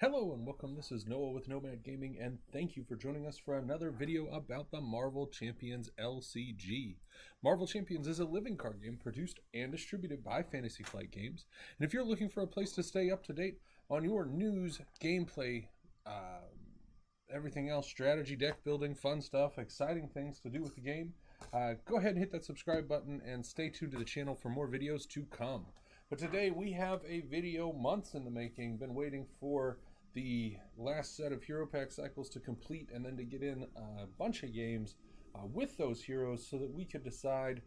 Hello and welcome, this is Noah with Nomad Gaming, and thank you for joining us for another video about the Marvel Champions LCG. Marvel Champions is a living card game produced and distributed by Fantasy Flight Games, and if you're looking for a place to stay up to date on your news, gameplay, everything else, strategy, deck building, fun stuff, exciting things to do with the game, go ahead and hit that subscribe button and stay tuned to the channel for more videos to come. But today we have a video months in the making, been waiting for the last set of hero pack cycles to complete and then to get in a bunch of games with those heroes so that we could decide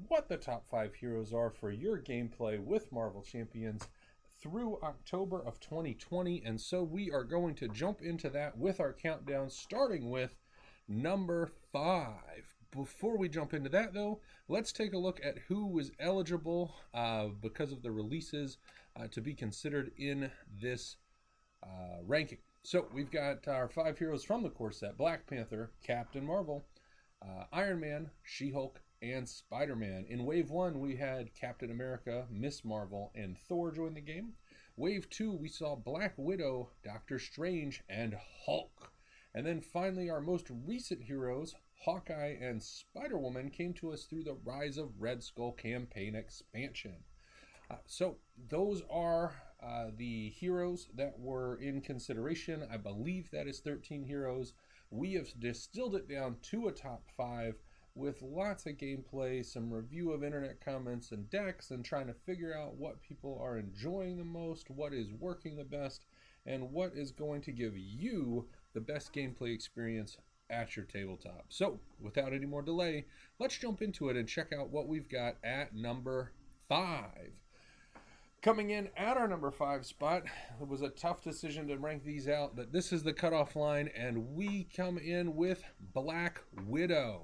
what the top 5 heroes are for your gameplay with Marvel Champions through October of 2020. And so we are going to jump into that with our countdown, starting with number 5. Before we jump into that, though, let's take a look at who was eligible because of the releases to be considered in this ranking. So we've got our 5 heroes from the core set: Black Panther, Captain Marvel, Iron Man, She-Hulk, and Spider-Man. In Wave 1, we had Captain America, Miss Marvel, and Thor join the game. Wave 2, we saw Black Widow, Doctor Strange, and Hulk. And then finally, our most recent heroes, Hawkeye and Spider-Woman, came to us through the Rise of Red Skull campaign expansion. So those are the heroes that were in consideration. I believe that is 13 heroes. We have distilled it down to a top 5 with lots of gameplay, some review of internet comments and decks, and trying to figure out what people are enjoying the most, what is working the best, and what is going to give you the best gameplay experience at your tabletop. So without any more delay, let's jump into it and check out what we've got at number 5. Coming in at our number 5 spot, it was a tough decision to rank these out, but this is the cutoff line, and we come in with Black Widow.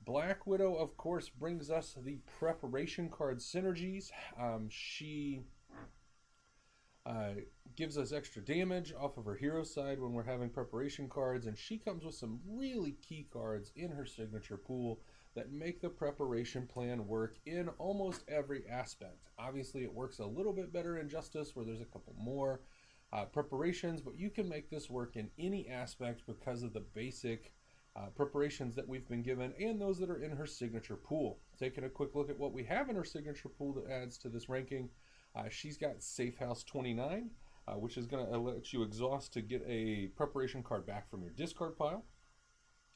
Black Widow, of course, brings us the preparation card synergies. She gives us extra damage off of her hero side when we're having preparation cards, and she comes with some really key cards in her signature pool that make the preparation plan work in almost every aspect. Obviously, it works a little bit better in Justice, where there's a couple more preparations, but you can make this work in any aspect because of the basic preparations that we've been given and those that are in her signature pool. Taking a quick look at what we have in her signature pool that adds to this ranking, she's got Safe House 29, which is going to let you exhaust to get a preparation card back from your discard pile.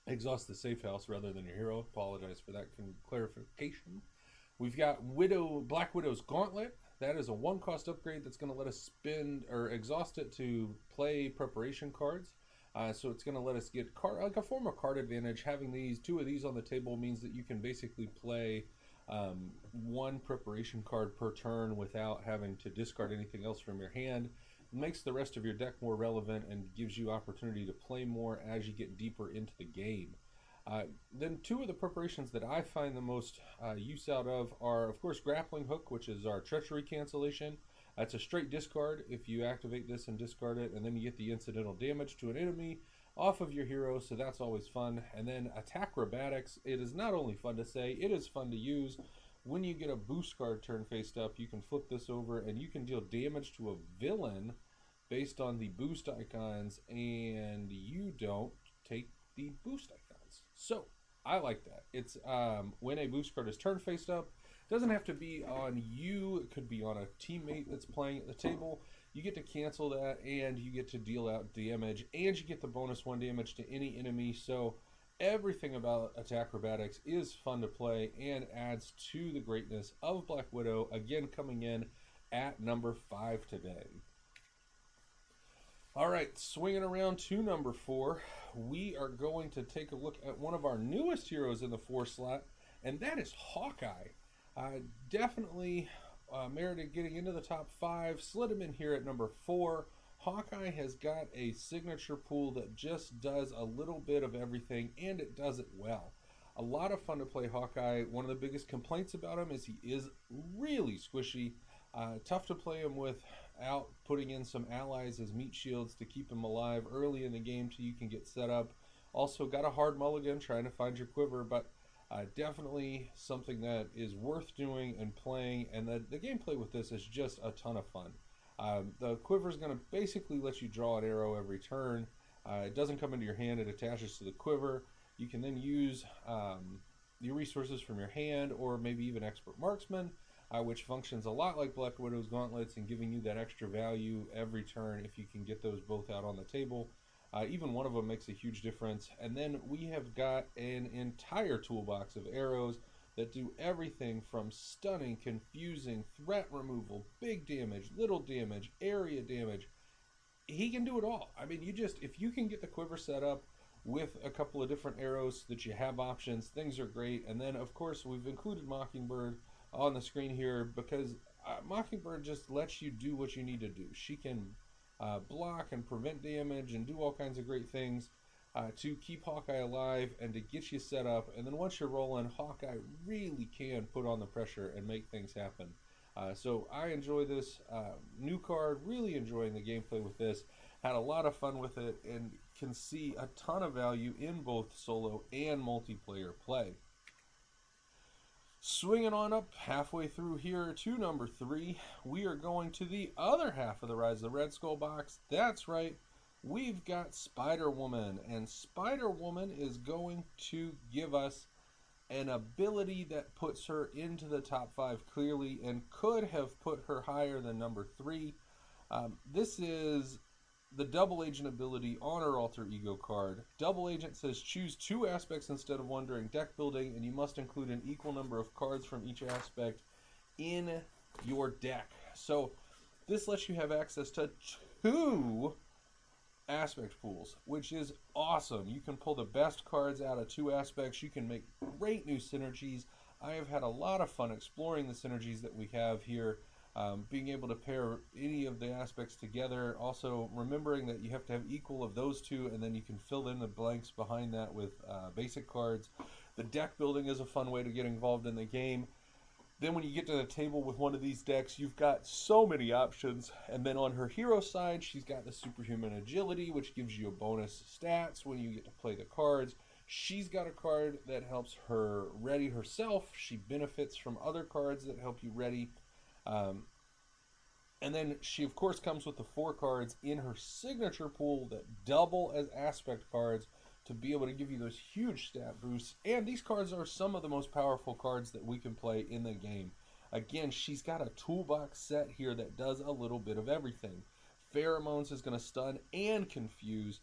Exhaust the Safe House rather than your hero. Apologize for that clarification. We've got Black Widow's Gauntlet. That is a 1-cost upgrade that's going to let us spend or exhaust it to play preparation cards. So it's going to let us get like a form of card advantage. Having 2 of these on the table means that you can basically play 1 preparation card per turn without having to discard anything else from your hand. It makes the rest of your deck more relevant and gives you opportunity to play more as you get deeper into the game. Then 2 of the preparations that I find the most use out of are, of course, Grappling Hook, which is our Treachery cancellation. It's a straight discard if you activate this and discard it, and then you get the incidental damage to an enemy off of your hero, so that's always fun. And then Acrobatics. It is not only fun to say, it is fun to use. When you get a boost card turn faced up, you can flip this over and you can deal damage to a villain based on the boost icons, and you don't take the boost icons. So I like that. It's when a boost card is turn faced up, it doesn't have to be on you, it could be on a teammate that's playing at the table. You get to cancel that, and you get to deal out damage, and you get the bonus 1 damage to any enemy. So everything about Acrobatics is fun to play and adds to the greatness of Black Widow, again coming in at number 5 today. All right, swinging around to number 4, we are going to take a look at one of our newest heroes in the 4 slot, and that is Hawkeye. Definitely merited getting into the top 5, slid him in here at number 4. Hawkeye has got a signature pool that just does a little bit of everything, and it does it well. A lot of fun to play Hawkeye. One of the biggest complaints about him is he is really squishy. Tough to play him without putting in some allies as meat shields to keep him alive early in the game till you can get set up. Also got a hard mulligan trying to find your quiver, but definitely something that is worth doing and playing, and the gameplay with this is just a ton of fun. The quiver is going to basically let you draw an arrow every turn. It doesn't come into your hand, it attaches to the quiver. You can then use your resources from your hand, or maybe even Expert Marksman, which functions a lot like Black Widow's Gauntlets and giving you that extra value every turn if you can get those both out on the table. Even one of them makes a huge difference. And then we have got an entire toolbox of arrows that do everything from stunning, confusing, threat removal, big damage, little damage, area damage. He can do it all. I mean, if you can get the quiver set up with a couple of different arrows so that you have options, things are great. And then, of course, we've included Mockingbird on the screen here because Mockingbird just lets you do what you need to do. She can block and prevent damage and do all kinds of great things to keep Hawkeye alive and to get you set up. And then once you're rolling, Hawkeye really can put on the pressure and make things happen. So I enjoy this new card, really enjoying the gameplay with this. Had a lot of fun with it and can see a ton of value in both solo and multiplayer play. Swinging on up halfway through here to number 3, we are going to the other half of the Rise of the Red Skull box. That's right, we've got Spider-Woman, and Spider-Woman is going to give us an ability that puts her into the top 5 clearly and could have put her higher than number 3. This is the Double Agent ability on her alter ego card. Double Agent says choose 2 aspects instead of 1 during deck building, and you must include an equal number of cards from each aspect in your deck. So this lets you have access to 2 aspect pools, which is awesome. You can pull the best cards out of 2 aspects. You can make great new synergies. I have had a lot of fun exploring the synergies that we have here, being able to pair any of the aspects together. Also remembering that you have to have equal of those 2, and then you can fill in the blanks behind that with basic cards. The deck building is a fun way to get involved in the game. Then when you get to the table with one of these decks, you've got so many options. And then on her hero side, she's got the superhuman agility, which gives you a bonus stats when you get to play the cards. She's got a card that helps her ready herself. She benefits from other cards that help you ready. And then she, of course, comes with the 4 cards in her signature pool that double as aspect cards to be able to give you those huge stat boosts. And these cards are some of the most powerful cards that we can play in the game. Again, she's got a toolbox set here that does a little bit of everything. Pheromones is going to stun and confuse.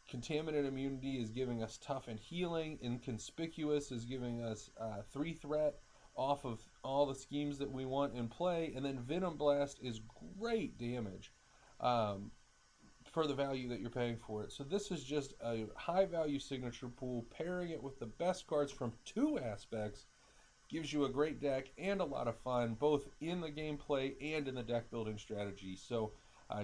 Contaminant immunity is giving us tough and healing. Inconspicuous is giving us 3 threat off of all the schemes that we want in play. And then Venom Blast is great damage for the value that you're paying for it. So this is just a high value signature pool. Pairing it with the best cards from 2 aspects gives you a great deck and a lot of fun, both in the gameplay and in the deck building strategy. So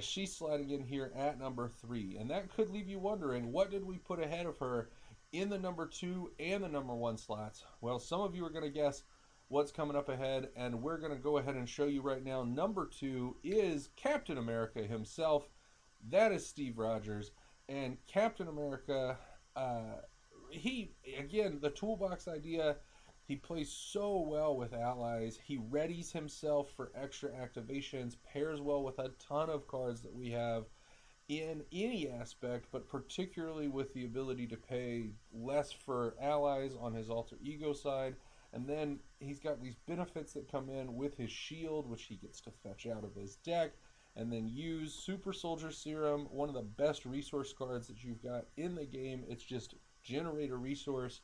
she's sliding in here at number 3, and that could leave you wondering, what did we put ahead of her in the number 2 and the number 1 slots? Well, some of you are going to guess what's coming up ahead, and we're going to go ahead and show you right now. Number 2 is Captain America himself. That is Steve Rogers. And Captain America, again, the toolbox idea, he plays so well with allies. He readies himself for extra activations, pairs well with a ton of cards that we have in any aspect, but particularly with the ability to pay less for allies on his alter ego side. And then he's got these benefits that come in with his shield, which he gets to fetch out of his deck, and then use Super Soldier Serum, one of the best resource cards that you've got in the game. It's just generate a resource.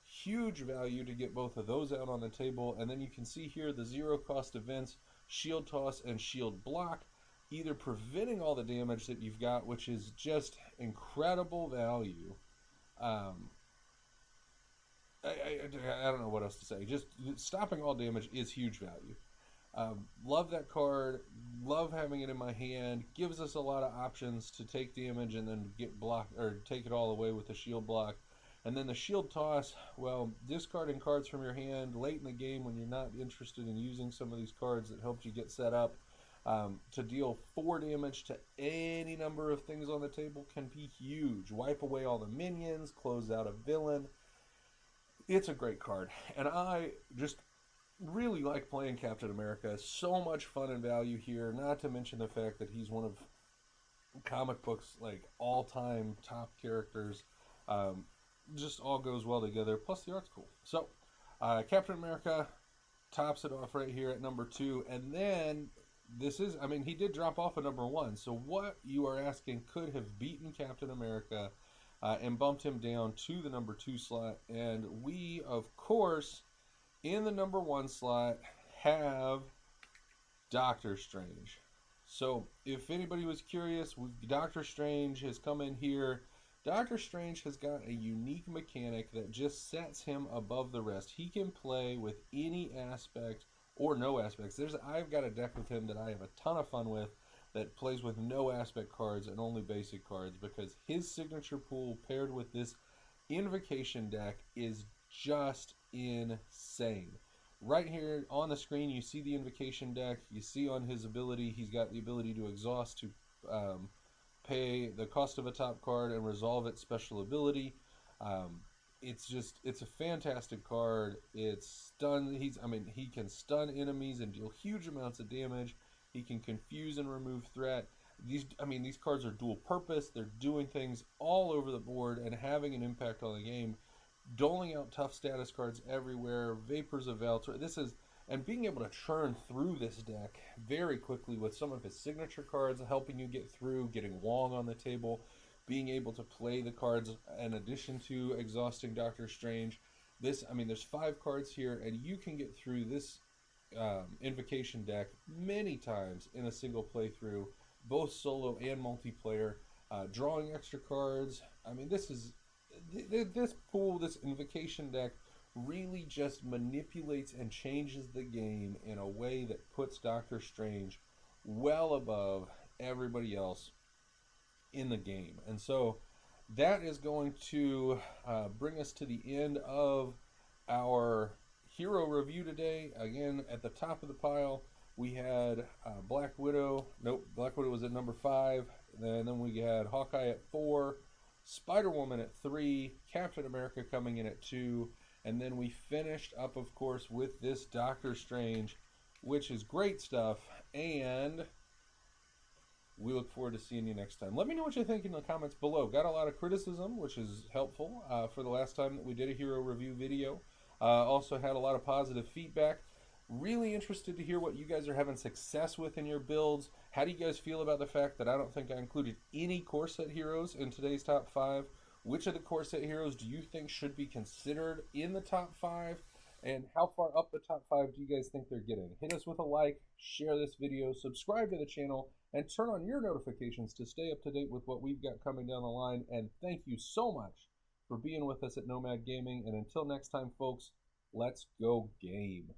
Huge value to get both of those out on the table. And then you can see here the 0 cost events, Shield Toss and Shield Block, either preventing all the damage that you've got, which is just incredible value. I don't know what else to say. Just stopping all damage is huge value. Love that card. Love having it in my hand. Gives us a lot of options to take damage and then get blocked, or take it all away with the shield block. And then the shield toss, well, discarding cards from your hand late in the game when you're not interested in using some of these cards that helped you get set up to deal 4 damage to any number of things on the table can be huge. Wipe away all the minions, close out a villain. It's a great card, and I just really like playing Captain America. So much fun and value here. Not to mention the fact that he's one of comic books like all-time top characters. Um, just all goes well together. Plus the art's cool. So Captain America tops it off right here at number 2, and then this is, I mean, he did drop off at number 1. So what you are asking could have beaten Captain America and bumped him down to the number 2 slot, and we of course in the number 1 slot have Doctor Strange. So, if anybody was curious, Doctor Strange has come in here. Doctor Strange has got a unique mechanic that just sets him above the rest. He can play with any aspect or no aspects. I've got a deck with him that I have a ton of fun with that plays with no aspect cards and only basic cards, because his signature pool paired with this invocation deck is just insane. Right here on the screen, you see the invocation deck. You see on his ability, he's got the ability to exhaust to pay the cost of a top card and resolve its special ability. It's a fantastic card. It's stun. He can stun enemies and deal huge amounts of damage. He can confuse and remove threat. These cards are dual purpose. They're doing things all over the board and having an impact on the game, doling out tough status cards everywhere, Vapors of Valtor. And being able to churn through this deck very quickly with some of his signature cards, helping you get through, getting Wong on the table, being able to play the cards in addition to exhausting Doctor Strange. There's 5 cards here, and you can get through this invocation deck many times in a single playthrough, both solo and multiplayer, drawing extra cards. This pool, this invocation deck, really just manipulates and changes the game in a way that puts Doctor Strange well above everybody else in the game. And so that is going to bring us to the end of our hero review today. Again, at the top of the pile, we had Black Widow. Nope, Black Widow was at number 5. And then we had Hawkeye at 4. Spider-Woman at 3, Captain America coming in at 2, and then we finished up, of course, with this Doctor Strange, which is great stuff, and we look forward to seeing you next time. Let me know what you think in the comments below. Got a lot of criticism, which is helpful for the last time that we did a hero review video. Also had a lot of positive feedback. Really interested to hear what you guys are having success with in your builds. How do you guys feel about the fact that I don't think I included any core set heroes in today's top 5? Which of the core set heroes do you think should be considered in the top 5? And how far up the top 5 do you guys think they're getting? Hit us with a like, share this video, subscribe to the channel, and turn on your notifications to stay up to date with what we've got coming down the line. And thank you so much for being with us at Nomad Gaming. And until next time, folks, let's go game.